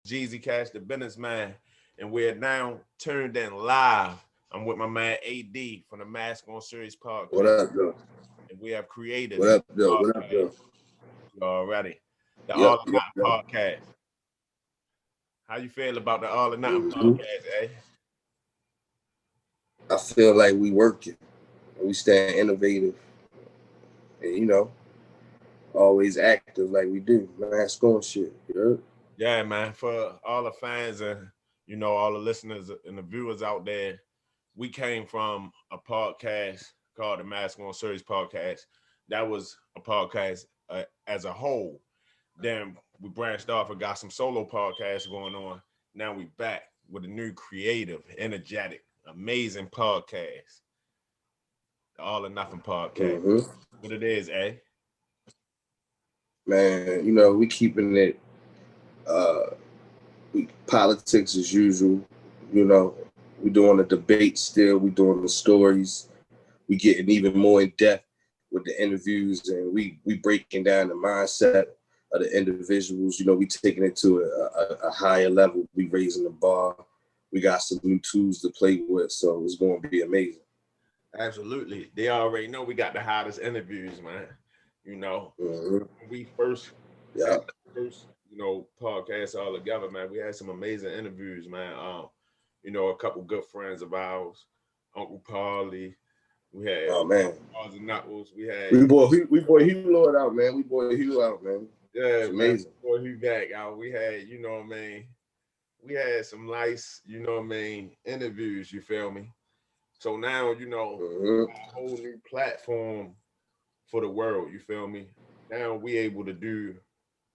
Jeezy Cash, the businessman, and we're now turned in live. I'm with my man AD from the Mask on Series What podcast, up, though? and we have created What a up, though? What up, podcast though? already. The All Yep, or yep, Nothing yep. podcast. How you feel about the All or Nothing hmm podcast, eh? I feel like we working. We staying innovative and, always active like we do. Mask on shit. You heard? Yeah, man. For all the fans and all the listeners and the viewers out there, we came from a podcast called the Mask on Series podcast. That was a podcast as a whole. Then we branched off and got some solo podcasts going on. Now we back with a new creative, energetic, amazing podcast, the All or Nothing podcast. hmm What it is, eh? Man, we keeping it, politics as usual. You know, we doing the debate still. We doing the stories. We getting even more in depth with the interviews, and we breaking down the mindset of the individuals. We taking it to a higher level. We raising the bar. We got some new tools to play with, so it's going to be amazing. Absolutely. They already know we got the hottest interviews, man. You know, Mm-hmm. when we first Yeah. had the first, podcast all together, man, we had some amazing interviews, man. A couple good friends of ours, Uncle Paulie. We had Oh man, Oz and Knuckles. We had we boy Hugh Lord out, man. We boy Hugh out, man. yeah, It's man. amazing. Before he back out, we had, we had some nice, interviews, you feel me? So now, we Mm-hmm. got a whole new platform for the world, you feel me? Now we able to do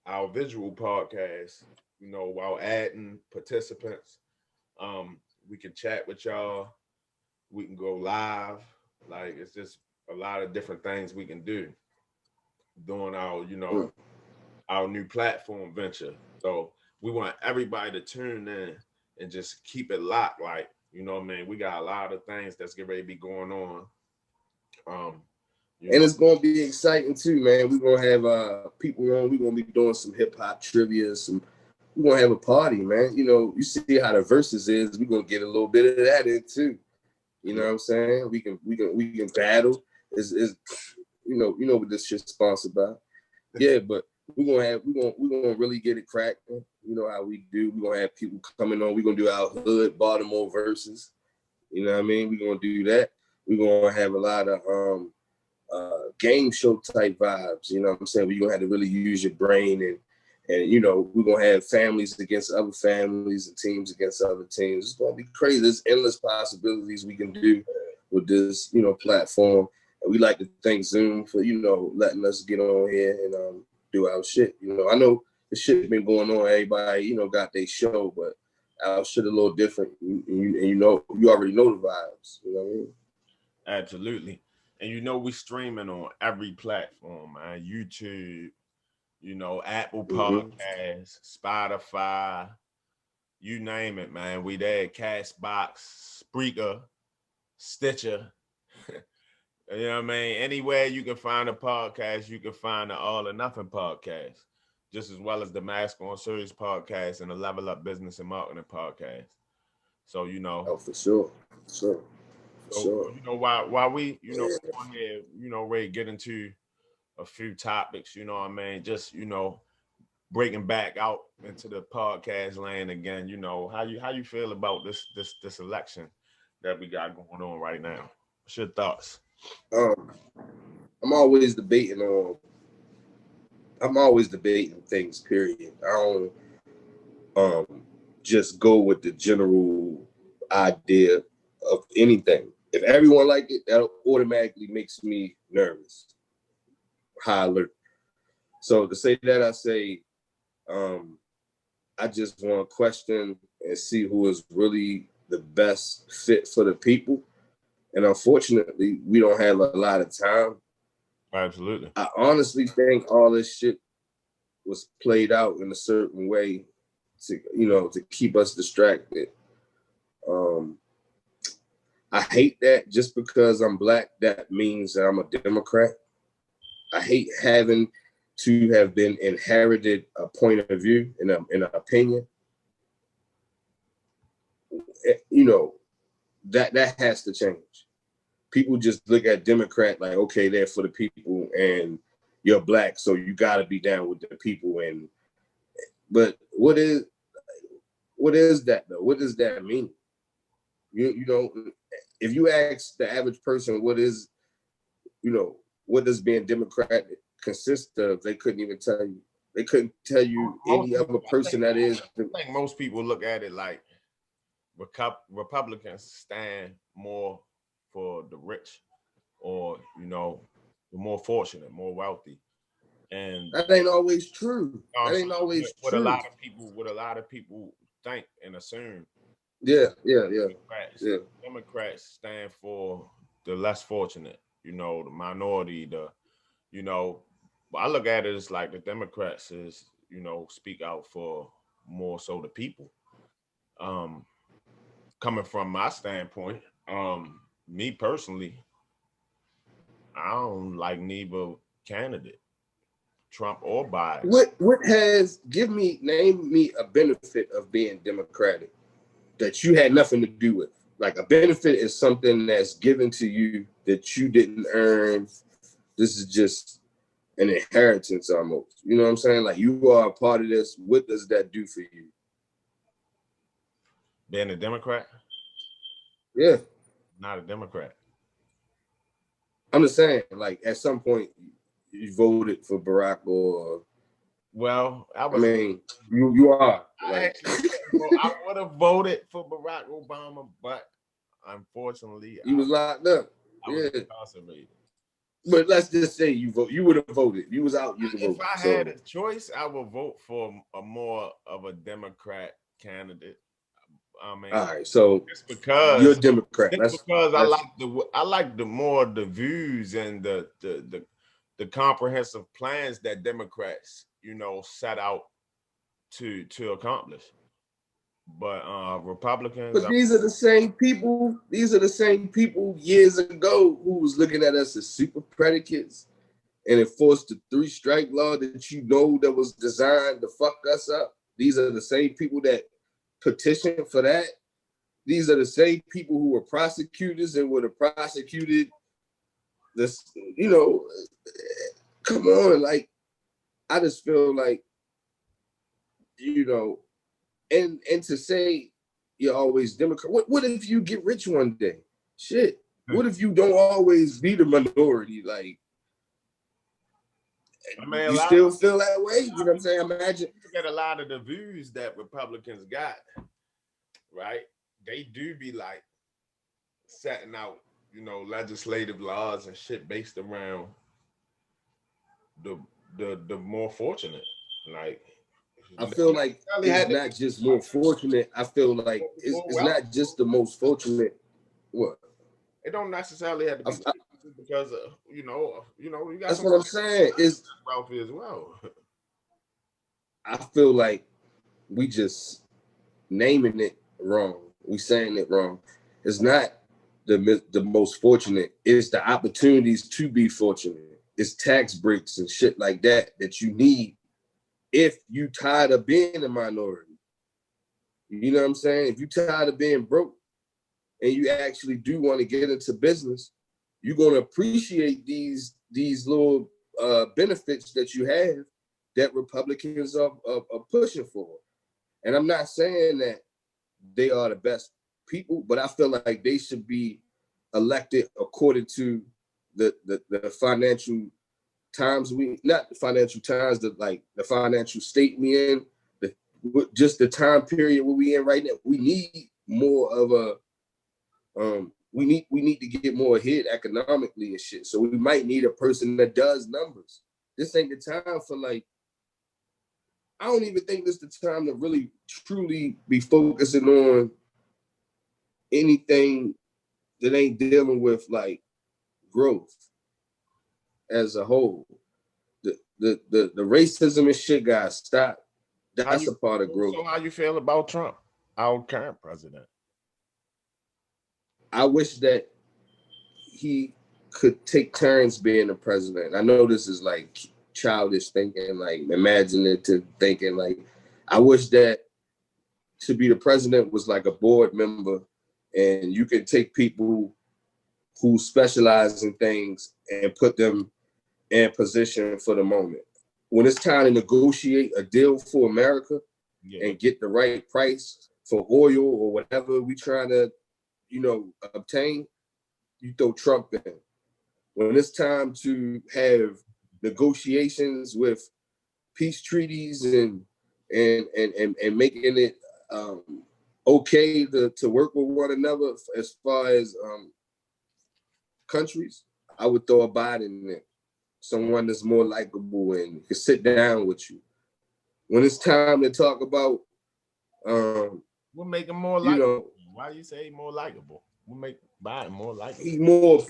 our visual podcast, while adding participants. We can chat with y'all. We can go live. Like it's just a lot of different things we can do doing our, Mm. our new platform venture. So we want everybody to tune in and just keep it locked. Like, we got a lot of things that's getting ready to be going on. Um, you And know, it's gonna be exciting too, man. We're gonna have people on. We're gonna be doing some hip hop trivia. We're gonna have a party, man. You see how the verses is. We're gonna get a little bit of that in too. You know what I'm saying? We can battle. Is you know what this shit's sponsored by. Yeah, but we're gonna really get it cracking. You know how we do. We're gonna have people coming on. We're gonna do our hood Baltimore verses. You know what I mean? We're gonna do that. We're gonna have a lot of game show type vibes. You know what I'm saying? Where you're gonna have to really use your brain and we're gonna have families against other families and teams against other teams. It's gonna be crazy. There's endless possibilities we can do with this, platform. And we like to thank Zoom for, letting us get on here and do our shit. I know the shit been going on, everybody, got their show, but our shit a little different. And you already know the vibes, you know what I mean? absolutely. And we streaming on every platform, man. YouTube, Apple Mm-hmm. Podcasts, Spotify, you name it, man. We there, Castbox, Spreaker, Stitcher. You know what I mean? Anywhere you can find a podcast, you can find the All or Nothing podcast, just as well as the Mask on Series podcast and the Level Up Business and Marketing podcast. So, Oh, for sure. For sure. For so sure. while we, Yeah. on here, ready to get into a few topics, what I mean? Just, breaking back out into the podcast land again, how you feel about this election that we got going on right now? What's your thoughts? Um, I'm always debating on. I'm always debating things. Period. I don't just go with the general idea of anything. If everyone like it, that automatically makes me nervous, high alert. So to say that, I say um, I just want to question and see who is really the best fit for the people. And unfortunately, we don't have a lot of time. Absolutely. I honestly think all this shit was played out in a certain way to keep us distracted. Um, I hate that just because I'm black, that means that I'm a Democrat. I hate having to have been inherited a point of view and an opinion. you know, that has to change. People just look at Democrat like, okay, they're for the people, and you're black, so you got to be down with the people. But what is that though? What does that mean? You know, if you ask the average person what does being Democrat consist of, they couldn't even tell you. They couldn't tell you any other person that is. I think most people look at it like Republicans stand more for the rich, or the more fortunate, more wealthy, and that ain't always true. That ain't always what true. a lot of people think and assume. Yeah. Democrats stand for the less fortunate, the minority, I look at it as like the Democrats is, speak out for more so the people. Coming from my standpoint, me personally, I don't like neither candidate, Trump or Biden. Name me a benefit of being Democratic that you had nothing to do with. Like, a benefit is something that's given to you that you didn't earn. This is just an inheritance almost. You know what I'm saying? Like, you are a part of this. What does that do for you? Being a Democrat? Yeah. Not a Democrat. I'm just saying, like, at some point you voted for Barack or... Well, you are. I would have voted for Barack Obama, but unfortunately, he was locked up. I was incarcerated. But let's just say you would have voted. You was out, you would have voted. If I had a choice, I would vote for a more of a Democrat candidate. All right, so just because you're a Democrat. Because I like the more the views and the comprehensive plans that Democrats set out to accomplish. But Republicans. But these are the same people. These are the same people years ago who was looking at us as super predicates and enforced the 3-strike law that that was designed to fuck us up. These are the same people that petitioned for that. These are the same people who were prosecutors and would have prosecuted this. Come on, like, I just feel like, and to say you're always Democrat. What if you get rich one day? Shit. What if you don't always be the minority? Like, you still feel that way? You know what I'm saying? Imagine. Look at a lot of the views that Republicans got, right? They do be like setting out, legislative laws and shit based around the more fortunate. Like, I feel like it's not just more fortunate. I feel like it's not just the most fortunate. What? It don't necessarily have to be because you got. That's what I'm saying. Is wealthy as well. I feel like we just naming it wrong. We saying it wrong. It's not the most fortunate. It's the opportunities to be fortunate. It's tax breaks and shit like that you need if you tired of being a minority. You know what I'm saying? If you tired of being broke and you actually do want to get into business, you're going to appreciate these little benefits that you have that Republicans are pushing for. And I'm not saying that they are the best people, but I feel like they should be elected according to the financial times not the financial times, the financial state we in, just the time period where we in right now. We need more of a we need to get more ahead economically and shit. So we might need a person that does numbers. This ain't the time for I don't even think this is the time to really truly be focusing on anything that ain't dealing with growth as a whole. The racism and shit got stopped. That's a part of growth. So how you feel about Trump, our current president? I wish that he could take turns being the president. I know this is childish thinking, imaginative thinking. I wish that to be the president was like a board member, and you can take people who specialize in things and put them in position for the moment. When it's time to negotiate a deal for America and get the right price for oil or whatever we trying to, obtain, you throw Trump in. When it's time to have negotiations with peace treaties and making it okay to work with one another as far as countries, I would throw a Biden in there. Someone that's more likable and can sit down with you. When it's time to talk about, we'll make him more likable. Why you say more likable? We'll make Biden more likable. He's more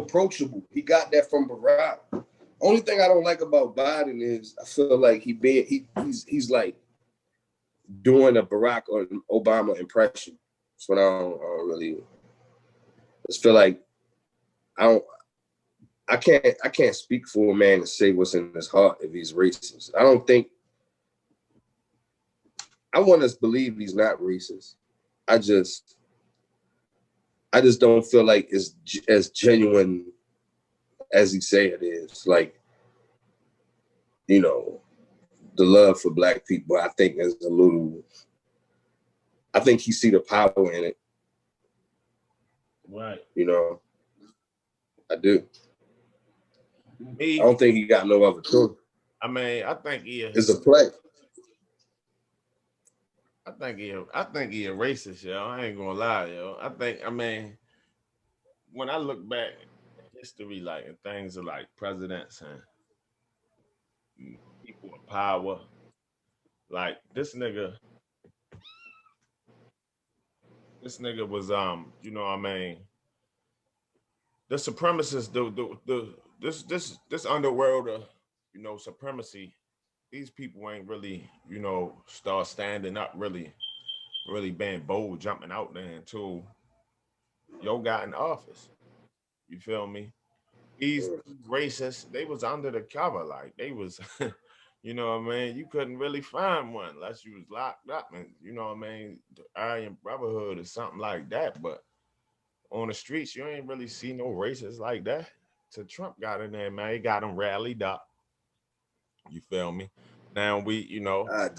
approachable. He got that from Barack. Only thing I don't like about Biden is I feel like he's like doing a Barack or Obama impression. That's what I don't really. I just feel like I can't speak for a man and say what's in his heart if he's racist. I want us to believe he's not racist. I just don't feel like it's as genuine as he say it is. Like, the love for black people, I think is I think he see the power in it. Right. I do. I don't think he got no other choice. I mean, I think it's a play. I think he a racist, yo. I ain't gonna lie, yo. When I look back at history, like, and things are like presidents and people of power, like this nigga was the supremacists, this underworld of supremacy. These people ain't really start standing up, really being bold, jumping out there until yo got in office. You feel me? These racists, they was under the cover, like they was you couldn't really find one unless you was locked up, and the Aryan Brotherhood or something like that. But on the streets, you ain't really see no racists like that. So Trump got in there, man. He got them rallied up. You feel me? Now we, I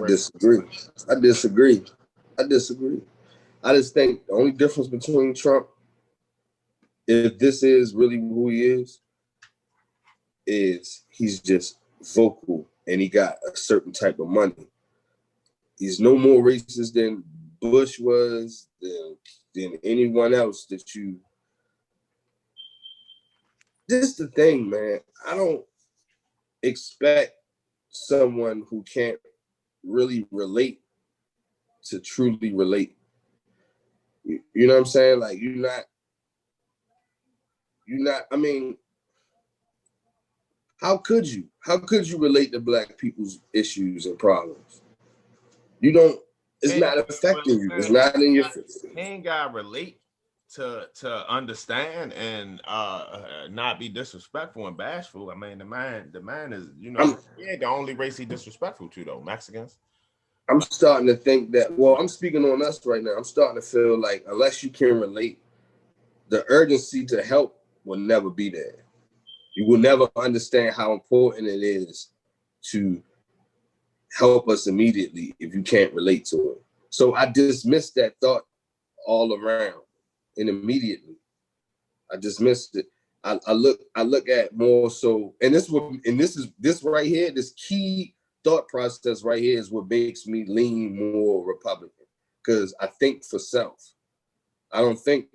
disagree. I disagree. I just think the only difference between Trump, if this is really who he is he's just vocal and he got a certain type of money. He's no more racist than Bush was, than anyone else that you. This is the thing, man. I don't expect someone who can't really relate to truly relate. You know what I'm saying? Like, you're not, I mean, how could you relate to black people's issues and problems? You don't, it's not affecting you. It's not in your face. He ain't gotta relate to understand and not be disrespectful and bashful. I mean, the man is, he ain't the only race he disrespectful to though, Mexicans. I'm starting to think that, I'm speaking on us right now. I'm starting to feel like unless you can relate, the urgency to help will never be there. You will never understand how important it is to help us immediately if you can't relate to it. So I dismissed that thought all around and immediately. I dismissed it. I look at more so, and this right here, this key thought process right here is what makes me lean more Republican, because I think for self. I don't think,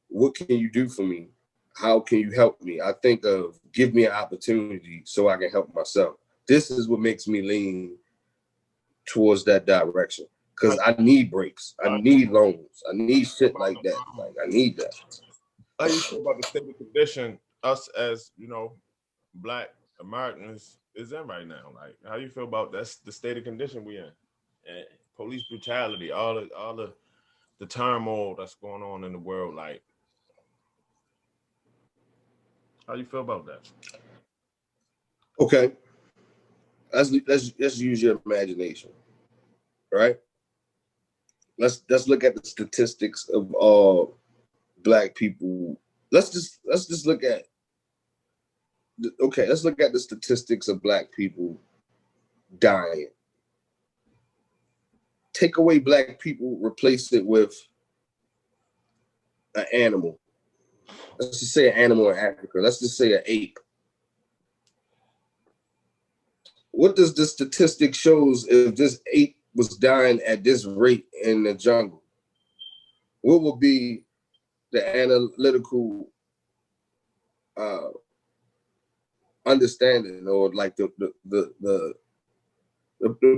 what can you do for me? How can you help me? I think of, give me an opportunity so I can help myself. This is what makes me lean towards that direction, because I need breaks. I need loans. I need shit like that. Like, I need that. How you feel about the state of condition us as, Black Americans is in right now? Like, how you feel about that's the state of condition we in? And police brutality, all the turmoil that's going on in the world. Like, how you feel about that? Okay. Let's use your imagination. right? Let's look at the statistics of all Black people. Let's just look at let's look at the statistics of Black people dying. Take away Black people, replace it with an animal. Let's just say an animal in Africa. Let's just say an ape. What does the statistic shows if this ape was dying at this rate in the jungle? What will be the analytical understanding, or like the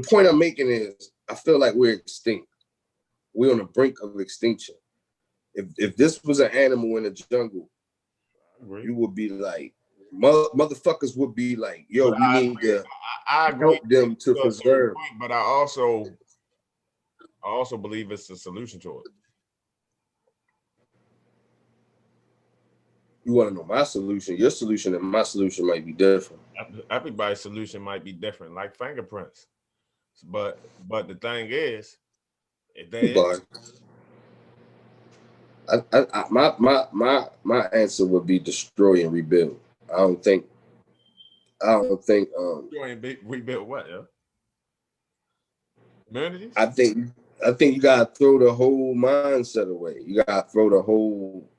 point I'm making is I feel like we're extinct. We're on the brink of extinction. If this was an animal in the jungle, you would be like, motherfuckers would be like, yo, we need to help them to preserve. But I also believe it's a solution to it. You want to know my solution? Your solution and my solution might be different. Everybody's solution might be different, like fingerprints. But the thing is, if they my answer would be destroy and rebuild. I don't think destroy and rebuild what, yeah? Communities? I think you gotta throw the whole mindset away. You gotta throw the whole,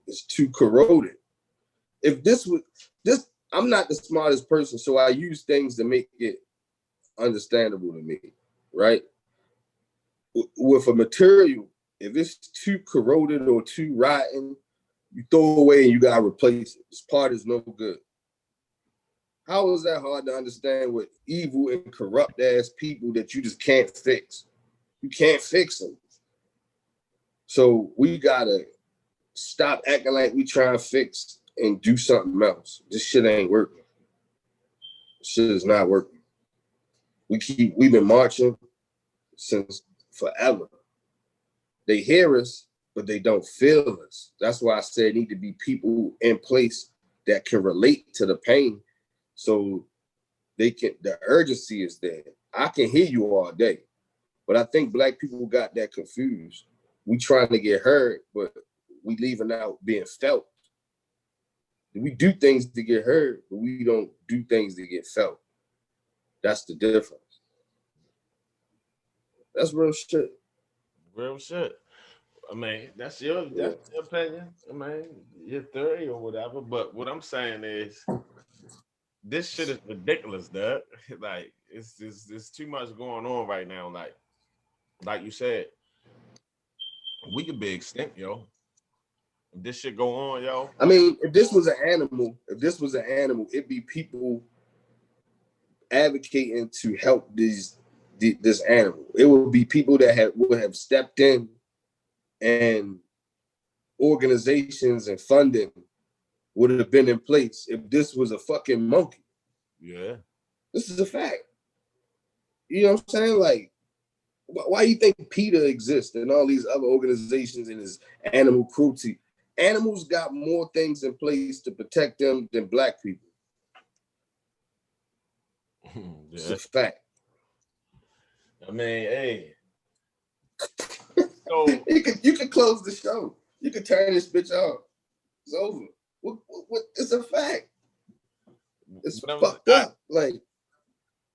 it's too corroded. If this, I'm not the smartest person, so I use things to make it understandable to me, right? With a material, if it's too corroded or too rotten, you throw away and you gotta replace it. This part is no good. How is that hard to understand with evil and corrupt ass people that you just can't fix? You can't fix them. So we gotta stop acting like we try and fix and do something else. This shit ain't working. This shit is not working. We've been marching since forever. They hear us, but they don't feel us. That's why I said it need to be people in place that can relate to the pain, so they can. The urgency is there. I can hear you all day, but I think Black people got that confused. We trying to get heard, but we leaving out being felt. We do things to get heard, but we don't do things to get felt. That's the difference. That's real shit. Real shit. I mean, that's your opinion. I mean, your theory or whatever. But what I'm saying is, this shit is ridiculous, Doug. Like, it's too much going on right now. Like you said, we could be extinct, yo. If this shit go on, yo. I mean, if this was an animal, it'd be people advocating to help this animal. It would be people that would have stepped in, and organizations and funding would have been in place if this was a fucking monkey. Yeah. This is a fact. You know what I'm saying? Like, why do you think PETA exists and all these other organizations and this animal cruelty? Animals got more things in place to protect them than Black people. Yeah. It's a fact. I mean, hey. So you can close the show. You can turn this bitch off. It's over. What, it's a fact. It's fucked up. Like,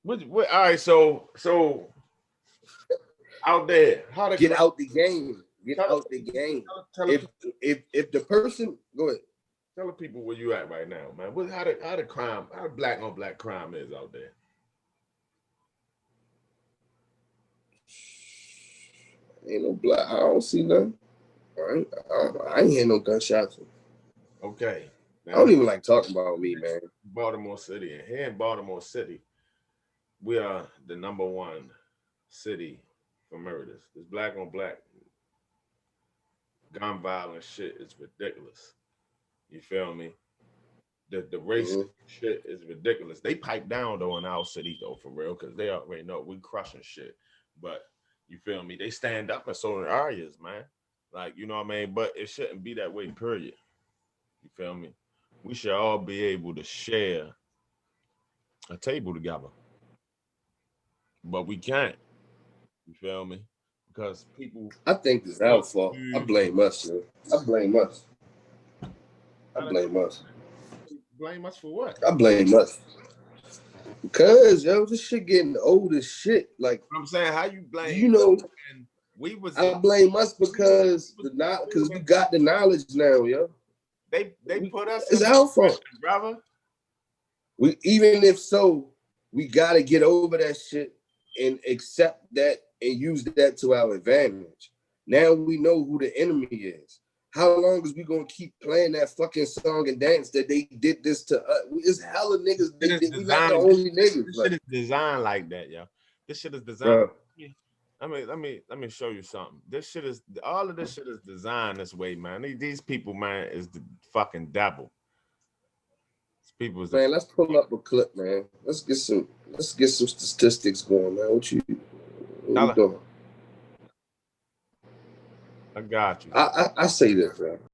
what, all right, so out there, how to get out the game. Get out the game. If the person, go ahead. Tell the people where you at right now, man. How the Black on Black crime is out there. Ain't no black. I don't see nothing. I ain't hear no gunshots. Okay. Now, I don't even like talking about me, man. Baltimore City. And here in Baltimore City, we are the #1 city for murders. This Black on Black gun violence shit is ridiculous. You feel me? The race shit is ridiculous. They pipe down though in our city though, for real, because they already know we crushing shit. But you feel me? They stand up in certain areas, man. Like, you know what I mean? But it shouldn't be that way, period. You feel me? We should all be able to share a table together. But we can't. You feel me? Because people. I think it's our fault. I blame us, yo. I blame us. Blame us for what? I blame us. Because, yo, this shit getting old as shit. Like, I'm saying, how you blame? You know, and we was. I blame us because we got the knowledge now, yo. They put us. It's our fault, brother. Even if so, we gotta get over that shit and accept that and use that to our advantage. Now we know who the enemy is. How long is we gonna keep playing that fucking song and dance that they did this to us? It's hella niggas. We not the only niggas. This shit is designed like that, yo. This shit is designed. Let me show you something. All of this shit is designed this way, man. These people, man, is the fucking devil. Man, let's pull up a clip, man. Let's get some statistics going, man. What you doing? I got you. I say this, man.